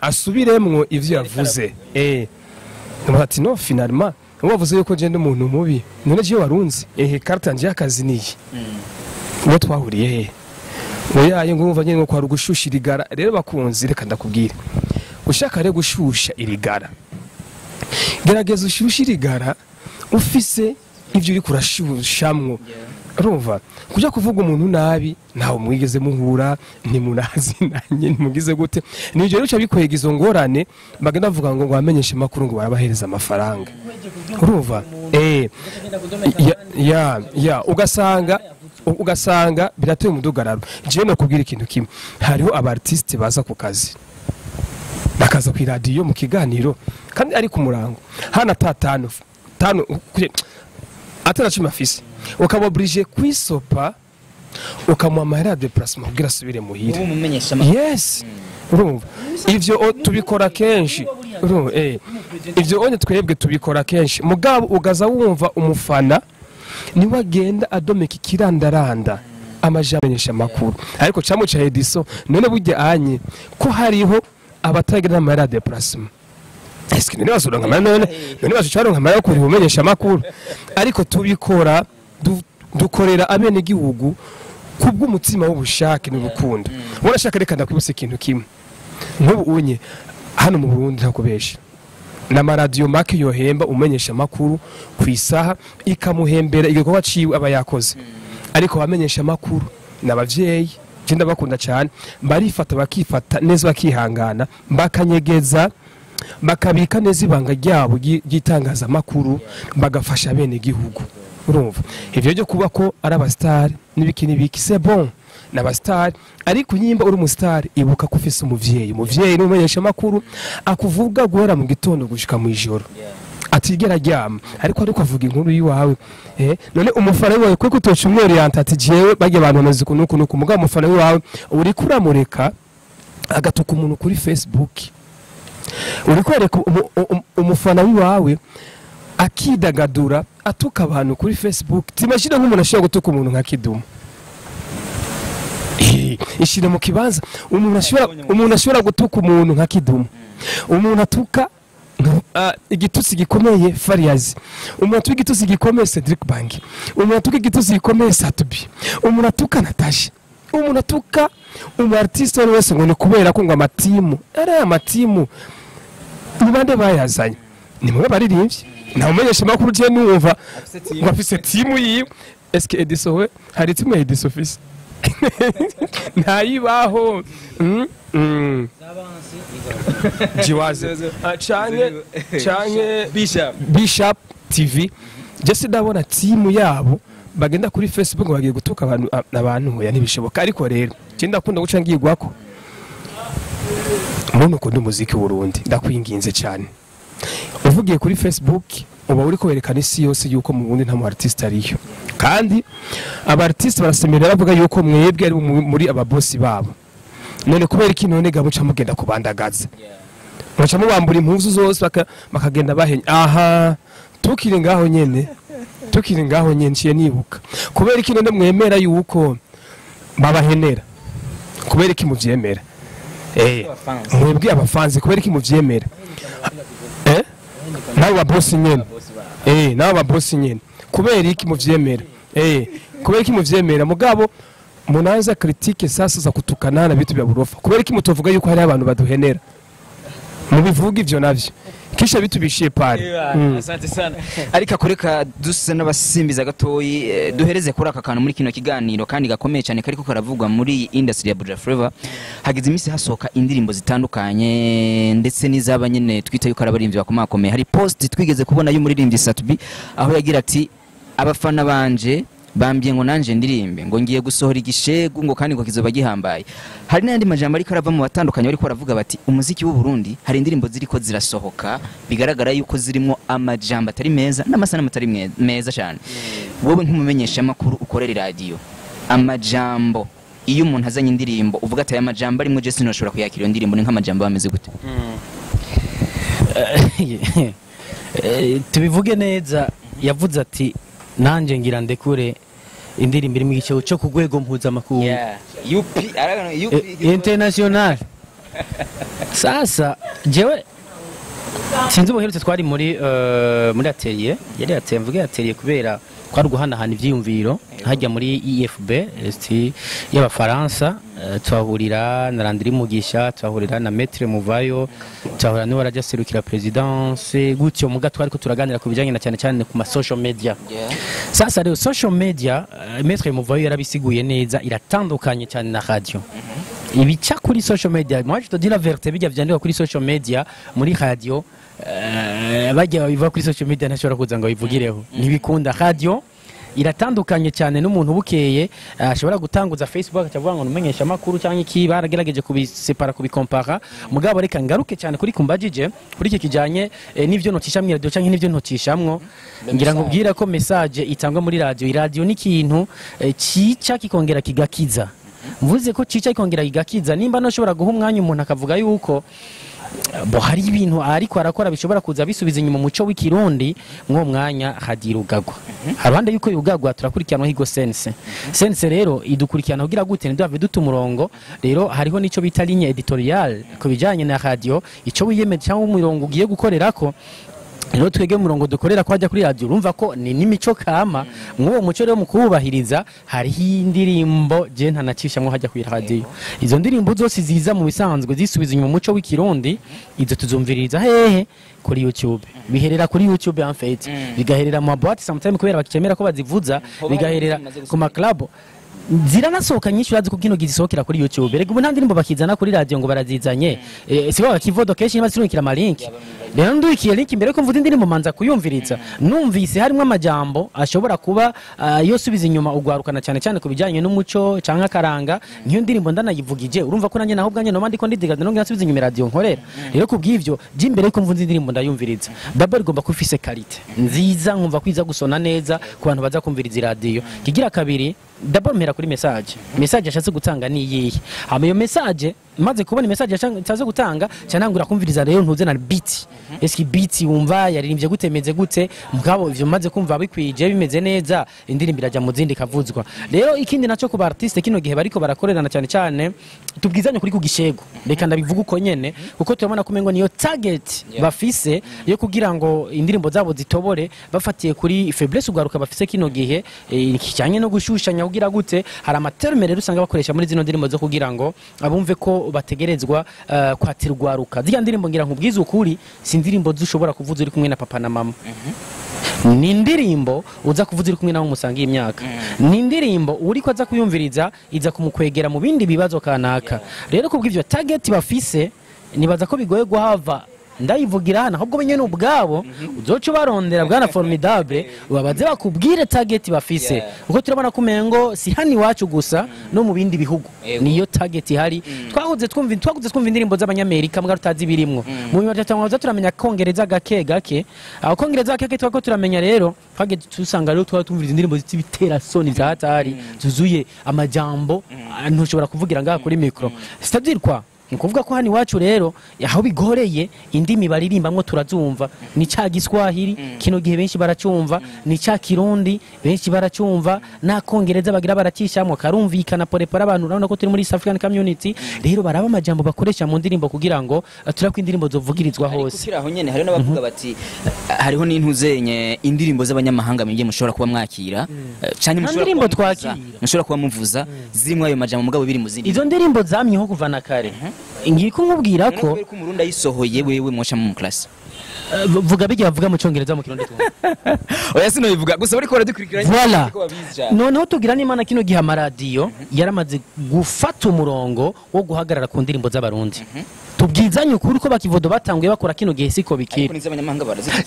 asubiremwo ivyo yavuze ati no finalement wavuze yuko je ndi umuntu mubi none je warunzi carte nje akazi niyi ngo twahuriye he oyaye ngo umva nyene ngo kwa rugushushira igara rero bakunzi reka ndakubwira ushaka re gushusha irigara gerageza ushushira igara ufise ivyo uri kurashushamwo urumva kuja kuvuga umuntu nabi naho mwigeze muhura ntimunazinanye ntimugize gute nivyo rero bikwega izo ngorane bagenda bavuga ngo bamenyeshe makuru ngo barabahereza amafaranga urumva ugasanga birateye umudugararo je no kubwira ikintu kimwe hariho abartiste baza ku kazi bakaza ku radio mu kiganiro kandi ari ku murango hana tano atana chima fisi ukaba oblige kwisopa ukamwamara déplacement kugira asubire muhira yes urumva ivyo tubikora kenshi urumva ivyo onye twebwe tubikora kenshi mugabo ugaza wumva umufana niwe agenda adomeka ikirandaranda amajamenyesha makuru ariko cyamu cha Edisson none burya anye ko hariho abatagira amara déplacement eske none basura nkamana none bashobora nkamara kuri bumenyesha makuru ariko tubikora dukorera abene gihugu kubw'umutima w'ubushake n'urukundo urashaka reka ndakwibuse ikintu kimwe nk'ubu unye hano mu Burundi ntakubesha na radio make yohemba umenyesha makuru kwisaha ikamuhembera igikorwa ciwe aba yakoze ariko bamenyesha makuru n'abavyeyi je ndabakunda cyane barifata bakifata neza bakihangana bakanyegeza bakabika neza ibanga ryabo gitangaza makuru bagafasha bene gihugu urumva ivyo byo kuba ko ari abastar nibiki c'est bon n'abastar ariko nyimba uri umustar ibuka ko ufise umuvyeyi n'umumenyesha makuru akuvuga guhera mu gitondo gushika mu ijoro atigera ryama ariko avuga inkuru yiwawe none umufana wawe kwe kutoca umworienta ati jewe bagiye abantu bamaze kunuku mugabo umufana wawe uri kuramureka agatuka umuntu kuri Facebook uri kwereka umufana wawe akidagadura atuka abantu kuri Facebook timashira nk'umuntu ashobora gutuka umuntu nka Kidumu ishire mu kibanza umuntu ashobora gutuka umuntu nka Kidumu umuntu atuka igitutsi gikomeye Fariyazi umuntu atuka igitutsi gikomeye Cedric Bangi umuntu atuka igitutsi gikomeye Satubi umuntu atuka Natasha umuntu atuka artiste wese ngo ni kubera ko ngo amatimu ari amatimu ni bande bayazanye ni mwe baririmbye na umenyesha makuru je numva ngo afise timu yiwe eske Edisson we hari timu ya Edisson office ntayibaho jiwaze canke Bishop TV je ndabona timu yabo bagenda kuri Facebook bagiye gutuka abantu ya ntibishoboka ariko rero je ndakunda guca ngigwako umuntu ukunda umuziki w'Urundi ndakwinginze cyane uvugiye kuri Facebook uba uri kwerekana isi yose yuko mu Burundi nta mu artiste ariyo kandi aba artiste barasemerera bavuga yuko mwebwe ari muri aba boss babo none kubera iki none gamuca mugenda kubandagaza muca mubambura impuzu zose bakagenda bahenya aha tukiri ngaho nyene ciye nibuka kubera iki none mwemera yuko babahenera kubera iki muvyemera mwebwe abafanzi kubera iki muvyemera nawe babosi nyene nawe babosi nyene kubera iki muvyemera kubera iki muvyemera mugabo munaanza critique sasa za kutukana na vitu vya burofa kubera iki mutovuga yuko hari abantu baduhenera mubivuga ivyo navyo kisha vitu bishiye pale. Asante sana. Ariko akoreka duse n'abasimbiza gatoyi duhereze kuri aka kantu muri kino kiganiro kandi gakomeye cyane kariko karavugwa muri industry ya Buja Flavour. Hagize imisi hasohoka indirimbo zitandukanye ndetse n'izaba nyene twita yuko arabarimvyi bakomakomeye. Hari post twigeze kubona y'umuririmbyi Satubi aho yagira ati abafana banje bambye ngo nanje ndirimbe ngo ngiye gusohora igishegu ngo kandi ngo kizoba gihambaye. Hari n'andi majambo ariko arava mu batandukanye ariko baravuga bati umuziki w'u Burundi hari indirimbo ziriko zirasohoka bigaragara yuko zirimo amajambo atari meza n'amasana atari meza cyane. Wowe nk'umumenyesha makuru ukorera radio amajambo iyo umuntu azanye indirimbo uvuga ati aya majambo arimo je sinoshobora kuyakira iyo ndirimbo ni nk'amajambo bameze gute? Tubivuge neza yavuze ati nanje ngira ndekure indirimbo irimo igice cyo ku rwego mpuzamakungu international. Sasa jewe sinzi ubuherutse twari muri atelier mvuge atelier kubera twari guhanahana ivyiyumviro hajya muri IFB y'abafaransa twahurira na Landry Mugisha twahurira na Maître Muvayo twahurira no barajya serukira presidence gutyo muga twari ko turaganira ku bijanye na cyane cyane ku ma social media. Sasa rero social media Maître Muvayo yarabisiguye neza iratandukanye cyane na radio. Ibica kuri social media moi je te dis la vérité bijya vyandika kuri social media muri radio bajya biva kuri social media ntashobora kuza ngo bivugireho ntibikunda. Radio iratandukanye cyane n'umuntu bukeye ashobora gutanguza Facebook akavuga ngo numenyesha makuru cyangwa iki baragerageje kubisepara kubikompara mugabo reka ngaruke cyane kuri kumbajije kuri iki kijanye n'ivyo notisha mu radio cyangwa n'ivyo notishamwo ngira ngo bwira ko message itangwa muri radio. Radio ni kintu cica kikongera kigakiza mvuze ko cica kikongera kigakiza nimba no shobora guha umwanya umuntu akavuga yuko bo hari ibintu ariko arakora bishobora kuza bisubiza inyuma muco w'ikirundi mwo mwanya hadira ugagwa abandi yuko yugagwa turakurikiranwa higo sense rero idukurikirana kugira gute ndave dutumurongo rero hariho nico bita ligne editorial ko bijanye na radio ico wiyemeje cyangwa umurongo ugiye gukorerako. Rero twege murongo dukorera ko hajya kuri radio urumva ko ni nimico kama mwo muco rero mukubahiriza hari indirimbo je ntanacishamwe hajya kuri radio. Izo ndirimbo zose ziza mu bisanzwe zisubiza inyuma muco w'ikirundi izo tuzumviririza hehe kuri YouTube biherera kuri YouTube en fait bigaherera mu boîte sometimes kubera bakicemera ko bazivuza bigaherera ku ma club ziranasohoka nyinshi urazi ko kino gisohokera kuri YouTube. Rega ubu nta ndirimbo bakizana kuri radio ngo barazizanye sibo Kivodo kenshi basirukira ama link. Rero ndukiye link imbere ko mvuze indirimbo manza kuyumviriza numvise harimo amajambo ashobora kuba yo subiza inyuma ugwarukana cyane cyane kubijanye n'umuco canka karanga nkiyo ndirimbo ndanayivugije urumva ko nanye naho bwanye no mandiko ndidigaza no ngasubiza inyuma radio nkorera. Rero kubw'ivyo je imbere ko mvuze indirimbo ndayumviriza d'abord igomba kufise qualité nziza nkumva kwiza gusona neza ku bantu baza kumviriza radio. Kigira kabiri d'abord mera kuri message ashatse gutanga ni yihe hama iyo message maze kubona message ashatse gutanga cyanangura kumviriza rero ntuze na beat eski beat wumva yaririmbye gutemeze gute mugabo ivyo maze kumva bikwije bimeze neza indirimbo iraja mu zindi kavuzwa. Rero ikindi naco ku ba artiste kino gihe bariko barakorerana cyane cyane tubwizanye kuri ku gishego reka ndabivuga uko nyene kuko tubona kumengo niyo target bafise yo kugira ngo indirimbo zabo zitobore bafatiye kuri faiblesse ugaruka bafise kino gihe kijanye no gushushanya kugira gute hari amaterme rero usanga bakoresha muri zino ndirimbo zo kugira ngo abumve ko bategerezwa kwatirwaruka. Zija ndirimbo ngira nkubwiza ukuri si ndirimbo zushobora kuvuza uri kumwe na papa na mama. Ni ndirimbo uza kuvuza uri kumwe nawe musanga imyaka. Ni ndirimbo uri ko aza kuyumviriza iza kumukwegera mu bindi bibazo kanaka. Rero kubw'ivyo target bafise nibaza ko bigoye guhava ndayivugira hana ahubwo benye n'ubwabo uzoca barondera bwana formidable babaze bakubwire target bafise uko turabona kumengo si hani wacu gusa no mu bindi bihugu niyo target hari. Twaguze twumva indirimbo z'abanyamerika mbwa rutazi birimwo mu nyuma cyangwa turamenya kongereza gake aho kongereza gake twako turamenya rero twage tusanga rero twumviriza indirimbo z'ibitera soni za hatari zuzuye amajambo ntushobora kuvugira ngaha kuri micro c'est-à-dire quoi ni kuvuga ko hano iwacu rero aho bigoreye indimi baririmbamwo turazumva ni ca giswahili kino gihe benshi baracumva ni ca kirundi benshi baracumva na kongereza bagira baracishamwe karumvikana porepara abantu urabona ko turi muri East African Community rero baraba amajambo bakoresha mu ndirimbo kugira ngo turako indirimbo zovugirizwa hose kukira aho nyene hari n'abavuga bati hariho n'intuzenye indirimbo z'abanyamahanga mwingiye mushobora kuba mwakira cyane mushobora kuba muvuza zirimo ayo majambo mugabo biri mu zindi izo ndirimbo zamyeho kuva na kare ngiye kumubwira ko umurundi ayisohoye wewe mwoca mu class vuga bijya bavuga mu cyongereza mu kirundi oya sino bivuga gusa bari ko baradukurikiranye voilà noneho tugira n'Imana kino gihe amaradiyo yaramaze gufata umurongo wo guhagarara ku ndirimbo z'abarundi tubwizanye ukuri ko bakivodo batanguye bakora kino gihe siko bikira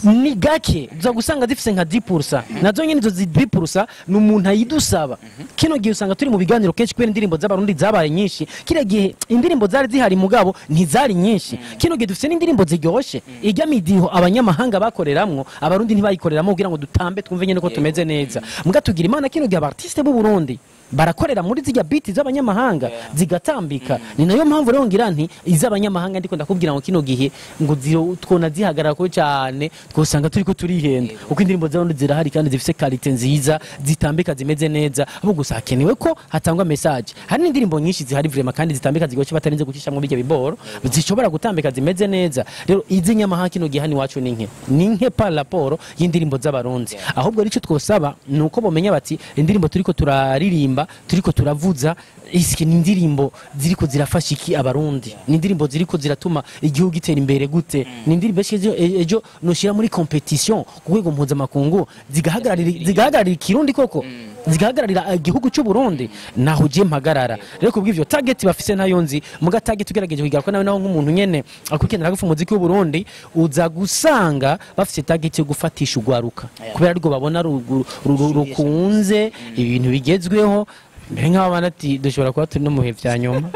ni gake uza gusanga zifise nka 10% nazo nyene izo 10% n'umuntu ayidusaba kino gihe usanga turi mu biganiro kenshi kubera indirimbo z'abarundi zabaye nyinshi kire gihe indirimbo zari zihari mugabo ntizari nyinshi kino gihe dufise n'indirimbo ziryoshe ijya midiho abanyamahanga bakoreramwo abarundi ntibayikoreramwo kugira ngo dutambe twumve nyene ko tumeze neza muga tugira Imana kino gihe abartiste b'u Burundi barakorera muri zijya beat z'abanyamahanga zigatambika ni nayo mpamvu rero ngira nti iz'abanyamahanga ndiko ndakubwira ngo kino gihe ngo twona zihagarara ko cyane twosanga turi ko turihenda uko indirimbo z'abarundi zirahari kandi zifise quality nziza zitambika zimeze neza ahubwo gusa hakenewe ko hatangwa message hari n'indirimbo nyinshi zihari vraiment kandi zitambika zigoce batarinze gucishamwe bijya biboro zishobora gutambika zimeze neza rero iz'inyamahanga kino gihe hani wacu ni nke par rapport y'indirimbo z'abarundi ahubwo rico twosaba nuko bomenya bati indirimbo turiko turaririmba turiko turavuza iski nindirimbo ziriko zirafasha iki abarundi nindirimbo ziriko ziratuma igihugu gitera imbere gute nindirimbo ejo noshira muri competition kugwego mpuza makungu zigahagararira ikirundi koko zigahagararira igihugu cy'u Burundi naho je mpagarara rero kubw'ivyo target bafise nayo nzi muga target tugerageje kugira ko nawe nk'umuntu nyene akukenera gufa umuziki w'u Burundi uza gusanga bafise target yo gufatisha ugwaruka kubera ariko babona rukunze ibintu bigezweho mbere nk'aba banati dushobora kuba turi no muhe vya nyuma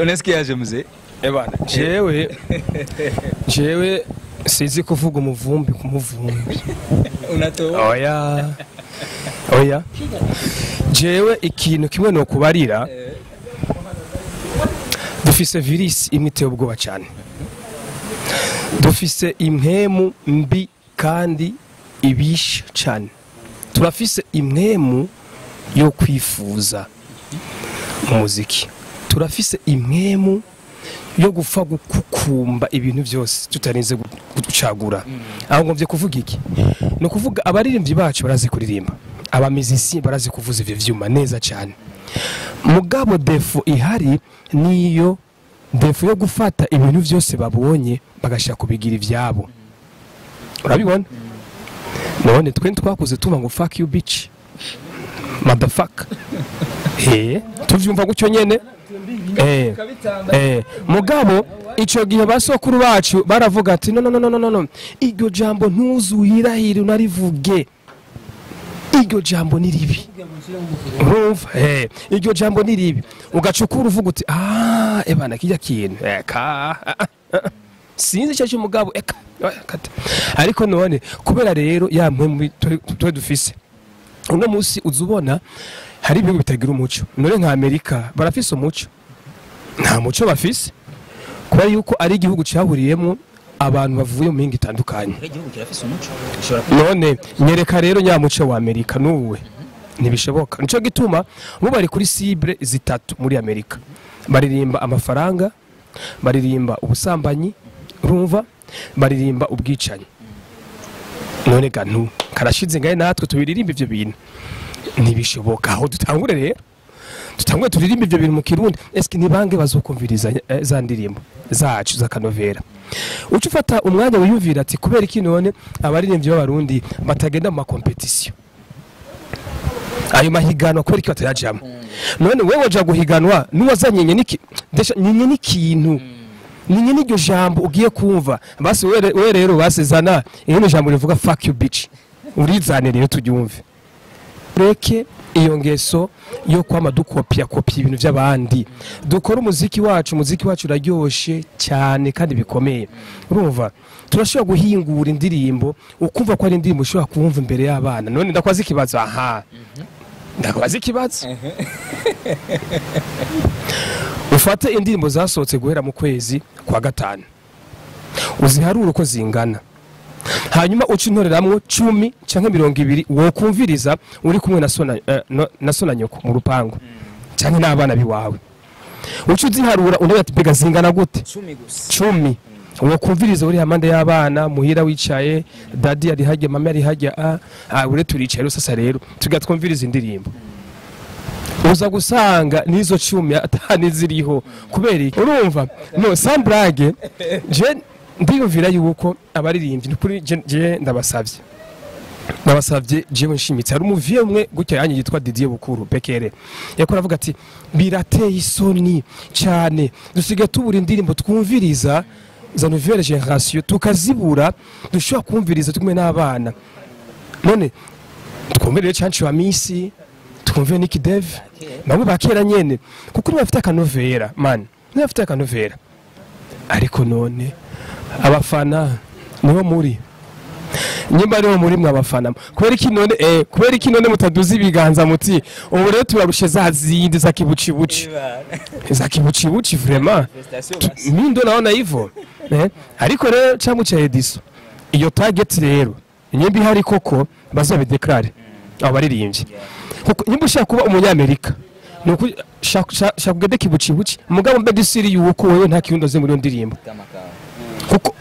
Oneski yaje muze ebana jewe sizi kuvuga umuvumbi kumuvumbi unatoa oya jewe ikintu kimwe no kubarira dufise virus imwe iteye ubwoba cyane dufise impemu mbi kandi ibisha cyane turafise impemu yo kwifuza umuziki turafise impemu yo gufa gukukumba ibintu byose tutarinze gucagura aho ngomvye kuvuga iki no kuvuga abaririmbyi bacu barazi kuririmba abamizisi barazi kuvuza ivyo vyuma neza cyane mugabo defo ihari niyo defo yo gufata ibintu byose babonye bagashaka kubigira ivyabo urabibona none twe twakuze tuma ngo fuck you bitch motherfucker tuvyumva gucyo nyene mugabo ico gihe basokuru bacu baravuga ati no iryo jambo ntuzuyirahire unarivuge iryo jambo ni ribi urumva iryo jambo ni ribi ugacukura uvuga uti ebana kijya kintu sinzi cyo cy'umugabo ariko none kubera rero ya mpemu twe dufise uno musi uzubona hari ibihugu bitagira umuco none nka Amerika barafise umuco nta muco bafise kubera yuko ari igihugu cyahuriyemo abantu bavuye mu mingi itandukanye none nyereka rero nyamuco wa Amerika nuwe ntibishoboka nico gituma bo bari kuri cible zitatu muri Amerika baririmba amafaranga baririmba ubusambanyi urumva baririmba ubwicanyi none gantu karashize ngaye natwe tubiririmba ivyo bintu ntibishoboka aho dutangure rero tutangwe turirimba ivyo bintu mu Kirundi eske nibange bazokumviriza za ndirimbo zacu za kanovera ucu ufata umwanya wiyumvira ati kubera iki none abaririmbyi b'abarundi batagenda mu competition ayo mahiganwa kubera iki batayajamo none wewe waje guhiganwa nuwazanye nyenye n'ikintu ninye n'iryo jambo ugiye kumva basi we rero basezana iyo jambo rivuga fuck you bitch urizane rero tubyumve reke iyo ngeso yo kwama dukopya ibintu by'abandi dukora umuziki wacu uraryoshe cyane kandi bikomeye urumva turashobora guhingura indirimbo ukumva ko ari indirimbo ushobora kumva imbere y'abana none ndakwaza ikibazo ndakubaza ikibazo ufate indirimbo zasohotse guhera mu kwezi kwa gatanu uziharura uko zingana hanyuma uca intoreramwo 10 canke 20 wokumviriza uri kumwe na sona nyoko mu rupangu canke n'abana biwawe uca uziharura unawe ati mbega zingana gute 10 gusa 10 wokumviriza uri hamande y'abana muhira wicaye dadi ari hajya mama ari hajya ure turicaye rero sasa rero tugatwumviriza indirimbo uza gusanga nizo 10 atani ziriho kubera urumva no sambrage je ndiyumvira yuko abaririmbyi kuri je ndabasavye jewe nshimitse hari umuvie umwe gutya yanyu yitwa Didier Bukuru Bekere yakora avuga ati birateye isoni cyane dusige tubura indirimbo twumviriza za nouvelle génération tukazibura dushobora kumviriza tukumwe n'abana none twumvire chancho wa misi twumvire Nick Dev nabo bakera nyene kuko bafite akanovera man bafite akanovera ariko none abafana niho muri nyimba ariho muri mwe abafana kubera iki none mutaduza ibiganza muti ubu rero turarushe za zindi za kibucibuci vraiment mindo naona hivyo ariko rero cyangwa cya Edisson iyo target rero nyimba ihari koko bazabideklare abo baririmbye kuko nyimba ushaka kuba umunyamerika nuko shaka kugede kibucibuci mugabo mbe disiri yuko wewe nta kirundo ze muri ndirimbo kuko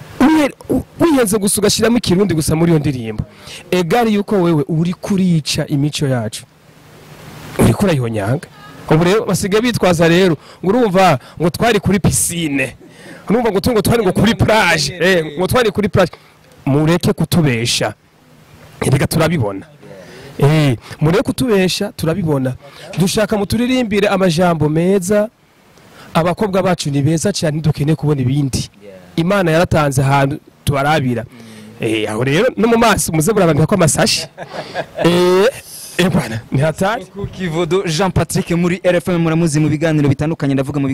wihenze gusa ugashiramo ikirundi gusa muri iyo ndirimbo egari yuko wewe uri kurica imico yacu uri kurayihonyanga ubu rero basigaye bitwaza rero ngo urumva ngo twari kuri piscine urumva ngo twari ngo kuri plage ngo twari kuri plage mureke kutubesha reka turabibona mureke kutubesha turabibona dushaka muturirimbire amajambo meza abakobwa bacu ni beza cyane dukeneye kubona ibindi Imana yaratanze ahantu tubarabira aho rero no mu maso muze burabandika ko amasashi bwana ni hatari Kivodo Jean Patrick muri RFM muramuzi mu biganiro bitandukanye ndavuga mu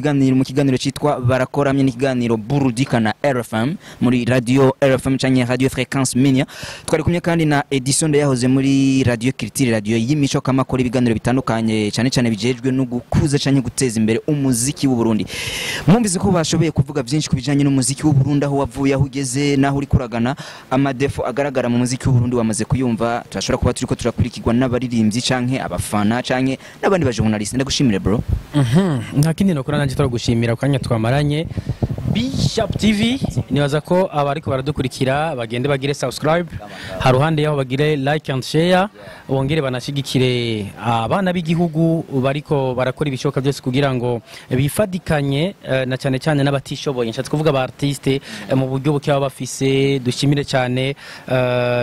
kiganiro cyitwa barakoramye n'ikiganiro burudika na RFM muri radio RFM cyanye radio fréquence minia twari kumye kandi na Edisson yahoze muri radio Culture radio y'imico kamakora ibiganiro bitandukanye cyane bijejwe no gukuza cyane guteza imbere umuziki w'u Burundi mwumvise ko bashoboye kuvuga byinshi kubijanye n'umuziki w'u Burundi aho wavuye aho ugeze naho uri kuragana amadefo agaragara mu muziki w'u Burundi wamaze kuyumva turashobora kuba turiko turakurikirwa n'abari imzi canke abafana canke nabandi bajournaliste ndagushimire bro nta kindi no kurana nje gushimira kanya twamaranye Bishop TV nibaza ko abariko baradukurikira bagende bagire subscribe haruhande yaho bagire like and share wongere banashigikire abana b'igihugu bariko barakora ibishoka byose kugira ngo bifadikanye na cyane n'abatishoboye nshatse kuvuga ba artiste mu buryo buke bafise dushimire cyane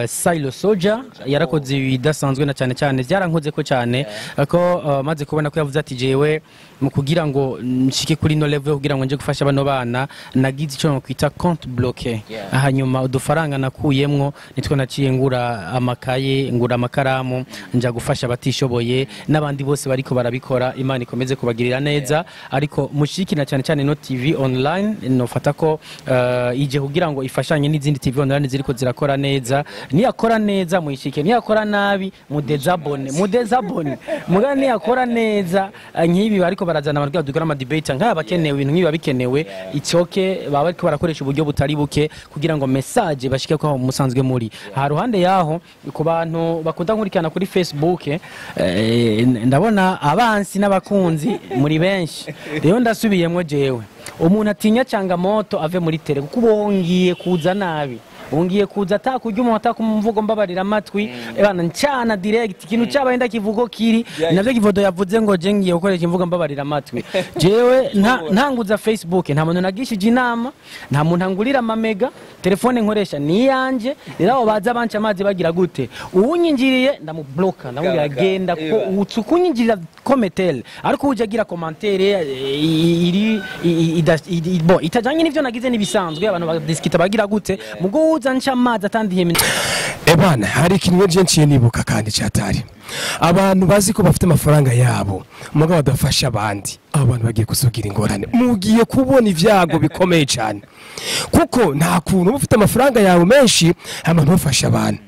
Silo Soja yarakoze ibidasanzwe na cyane byarankoze ko cyane ko maze kubona ko yavuze ati jewe mu kugira ngo nshike kuri no level kugira ngo nje gufasha bano bana nagize icyo nokwita compte bloqué hanyuma udufaranga nakuyemwo nitwo naciye ngura amakaye ngura amakaramu nja gufasha abatishoboye n'abandi bose bariko barabikora Imana ikomeze kubagirira neza ariko mushikina cyane no TV online nofata ko ije kugira ngo ifashanye n'izindi TV online ziriko zirakora neza niyakora neza muyishike niyakora nabi mudezabone mugani yakora neza nkibi bariko barazana abarwa dukora ama debate nk'abakenewe ibintu nkibi babikenewe icyoke baba bariko barakoresha uburyo butari buke kugira ngo message bashike ko musanzwe muri haruhande yaho ku bantu bakunda nkurikirana kuri Facebook ndabona abansi n'abakunzi muri benshi rero ndasubiyemo jewe umuntu atinya cyanga moto ave muri tele kuko bongiye kuza nabi ungiye kuza atakurya umuntu atakumvugo mbabarira amatwi ebana ncana direct ikintu cyabaye kivugo kiri navyo Kivodo yavuze ngo je ngiye gukoresha imvugo mbabarira amatwi jewe ntanguza Facebook nta muntu nagishije inama nta muntu angurira amamega telefone nkoresha ni yanje rero baza banca amazi bagira gute uwunyingiriye ndamubloka ndamubwira genda ko utsukunyingirira kometel ariko uje agira commentaire iri itajanye n'ivyo nagize nibisanzwe abantu badiskita bagira gute mugo uzanca amazi atandiye ebana hari ikintu je nibuka kandi cyatari abantu bazi ko bafite amafaranga yabo muga badafasha abandi abantu bagiye kusugira ingorane mugiye kubona ivyago bikomeye cyane kuko nta kuntu ufite amafaranga yawe menshi abantu bafasha abantu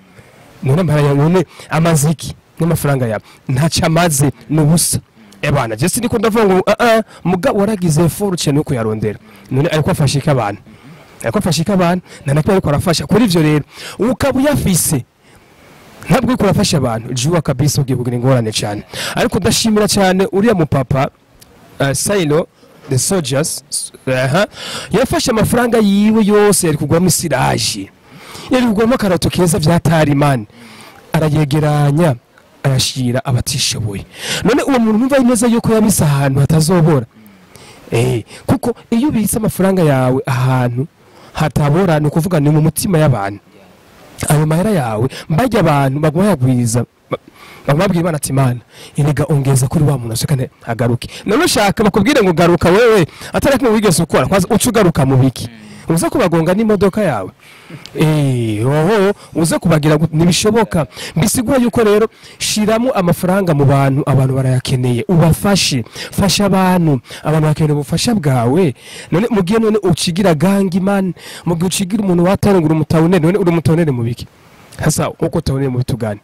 none amaziki n'amafaranga yawe ntacyo amaze n'ubusa ebana je siniko ndavuga ngo mugabo waragize effort cyane yo kuyarondera none ariko afashika abantu nanakwe ariko arafasha kuri ivyo rero ukaba uyafise ntabwo ariko arafasha abantu juwa kabisa ugiye kugira ingorane cyane ariko ndashimira cyane uriya mupapa Sailo the soldiers yafashe amafaranga yiwe yose yari kugwamo isiraje yari kugwamo karato keza vyatari man arayegeranya ayashira abatishoboye none uwo muntu numva neza yuko yamisa ahantu hatazobora kuko iyo ubitse amafaranga yawe ahantu hatabora no kuvuga ni mu mutima y'abantu ayo mahera yawe mbajya abantu bagwayagwiza bamabwira Imana ati Imana iniga ongeza kuri wa muntu sekane agaruke none shaka bakubwire ngo garuka wewe atarako wigeze ukora kwaza ucugaruka mu biki uza kubagonga n'imodoka yawe uza kubagira nibishoboka bisigura yuko rero shiramo amafaranga mu bantu barayakeneye ubafashe fasha abantu bakeneye ubufasha bwawe none mugiye none ucigira gangi man mugiye ucigira umuntu watarungura umutawune none uri umutawune mu biki hasa uko tawune mu bitugane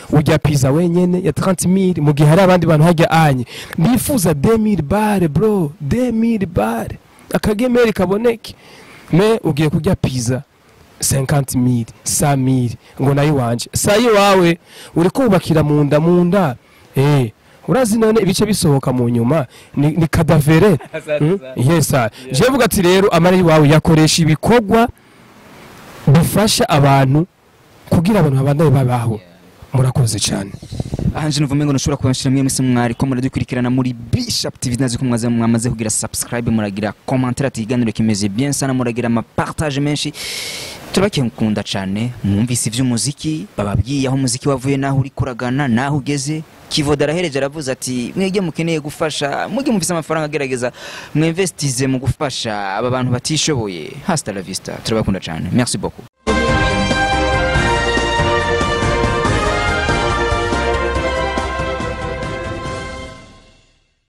ujya pizza wenyene ya 30000 mugihe hari abandi bantu hajya anye bifuza 2000 bare bro 2000 bare akagemeri kaboneke me ugiye kujya pizza 50000 100000 ngo nayo wanje sayi wawe uri kubakira munda urazi none ibice bisohoka mu nyuma ni kadavere yesa je vuga ati rero amari wawe yakoresha ibikorwa bifasha abantu kugira abantu babandaye babaho murakoze cyane ahanje nuvume ngo nshobora kubashira mwe mwese mwari ko muradukurikirana muri Bishop TV nazi ko mwamaze kugira subscribe muragira commentaire atiganiro kimeze bien sana muragira ama partage menshi turabakunda cyane mwumvise ivy'umuziki bababwiye aho umuziki wavuye naho uri kuragana naho ugeze Kivodo arahereje aravuze ati mwege mukeneye gufasha muge mufise amafaranga agerageza mwinvestize mu gufasha aba bantu batishoboye hasta la vista turabakunda cyane merci beaucoup